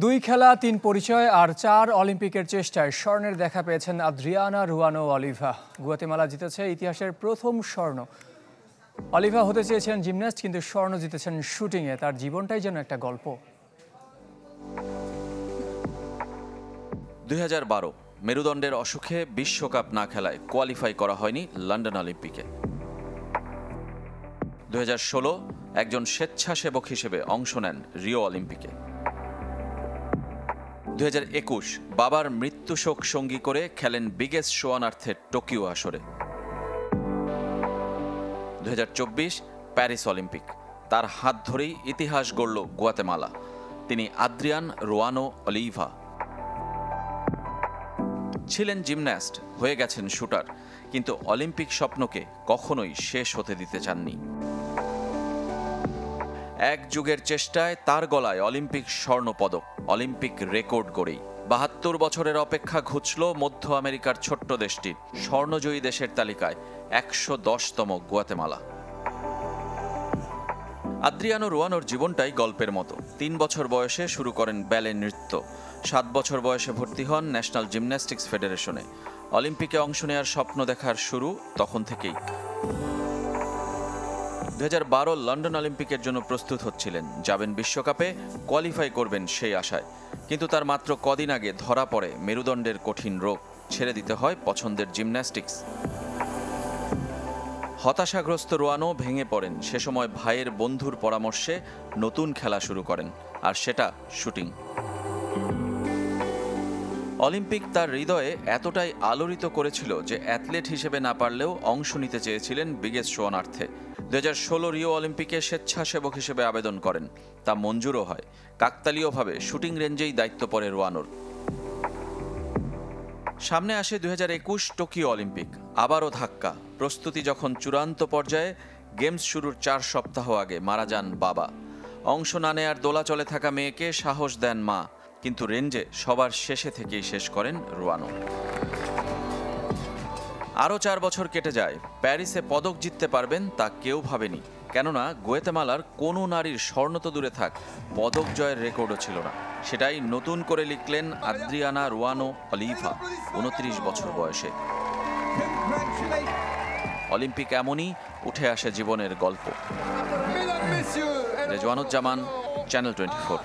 দুই খেলা, তিন পরিচয় আর 4 অলিম্পিকের চেষ্টায় স্বর্ণের দেখা পেয়েছেন আদ্রিয়ানা রুয়ানো অলিভা। গুয়াতেমালা জিতেছে ইতিহাসের প্রথম স্বর্ণ। অলিভা হতে চেয়েছেন জিমন্যাস্ট, কিন্তু স্বর্ণ জিতেছেন শুটিংয়ে। তার জীবনটাই যেন একটা গল্প। 2012 মেরুদণ্ডের অসুখে বিশ্বকাপ না খেলায় কোয়ালিফাই করা হয়নি লন্ডন অলিম্পিকে। 2016 একজন স্বেচ্ছাসেবক হিসেবে অংশ নেন রিও অলিম্পিকে। 2021 বাবার মৃত্যু শোক সঙ্গী করে খেলেন বিগেস্ট শোয়ানার্থের টোকিও আসরে। 2024 প্যারিস অলিম্পিক, তার হাত ধরেই ইতিহাস গড়ল গুয়াতেমালা। তিনি আদ্রিয়ান রুয়ানো অলিভা। ছিলেন জিমন্যাস্ট, হয়ে গেছেন শুটার, কিন্তু অলিম্পিক স্বপ্নকে কখনোই শেষ হতে দিতে চাননি। এক যুগের চেষ্টায় তার গলায় অলিম্পিক স্বর্ণপদক, অলিম্পিক রেকর্ড গড়েই 72 বছরের অপেক্ষা ঘুচল মধ্য আমেরিকার ছোট্ট দেশটির। স্বর্ণজয়ী দেশের তালিকায় 110তম গুয়াতেমালা। আদ্রিয়ানো রুয়ানোর জীবনটাই গল্পের মতো। 3 বছর বয়সে শুরু করেন ব্যালে নৃত্য। 7 বছর বয়সে ভর্তি হন ন্যাশনাল জিমন্যাস্টিক্স ফেডারেশনে। অলিম্পিকে অংশ নেওয়ার স্বপ্ন দেখার শুরু তখন থেকেই। 2012 লন্ডন অলিম্পিকের জন্য প্রস্তুত হচ্ছিলেন, যাবেন বিশ্বকাপে, কোয়ালিফাই করবেন সেই আশায়। কিন্তু তার মাত্র কদিন আগে ধরা পড়ে মেরুদণ্ডের কঠিন রোগ। ছেড়ে দিতে হয় পছন্দের জিমন্যাস্টিক্স। হতাশাগ্রস্ত রুয়ানো ভেঙে পড়েন। সে সময় ভাইয়ের বন্ধুর পরামর্শে নতুন খেলা শুরু করেন, আর সেটা শুটিং। অলিম্পিক তার হৃদয়ে এতটাই আলোড়িত করেছিল যে অ্যাথলেট হিসেবে না পারলেও অংশ নিতে চেয়েছিলেন বিগেস্ট শোয়ানার্থে। 2016 রিও অলিম্পিকে স্বেচ্ছাসেবক হিসেবে আবেদন করেন, তা মঞ্জুরও হয়। কাকতালীয়ভাবে শুটিং রেঞ্জেই দায়িত্ব পড়ে রুয়ানোর। সামনে আসে 2021 টোকিও অলিম্পিক। আবারও ধাক্কা। প্রস্তুতি যখন চূড়ান্ত পর্যায়ে, গেমস শুরুর 4 সপ্তাহ আগে মারা যান বাবা। অংশ না নেয়ার দোলাচলে থাকা মেয়েকে সাহস দেন মা, কিন্তু রেঞ্জে সবার শেষে থেকেই শেষ করেন রুয়ানো। আরও 4 বছর কেটে যায়। প্যারিসে পদক জিততে পারবেন তা কেউ ভাবেনি, কেননা গুয়াতেমালার কোনো নারীর স্বর্ণ তো দূরে থাক, পদক জয়ের রেকর্ডও ছিল না। সেটাই নতুন করে লিখলেন আদ্রিয়ানা রুয়ানো অলিভা 29 বছর বয়সে। অলিম্পিক এমনই উঠে আসে জীবনের গল্প। রেজওয়ানুজ্জামান, চ্যানেল 24।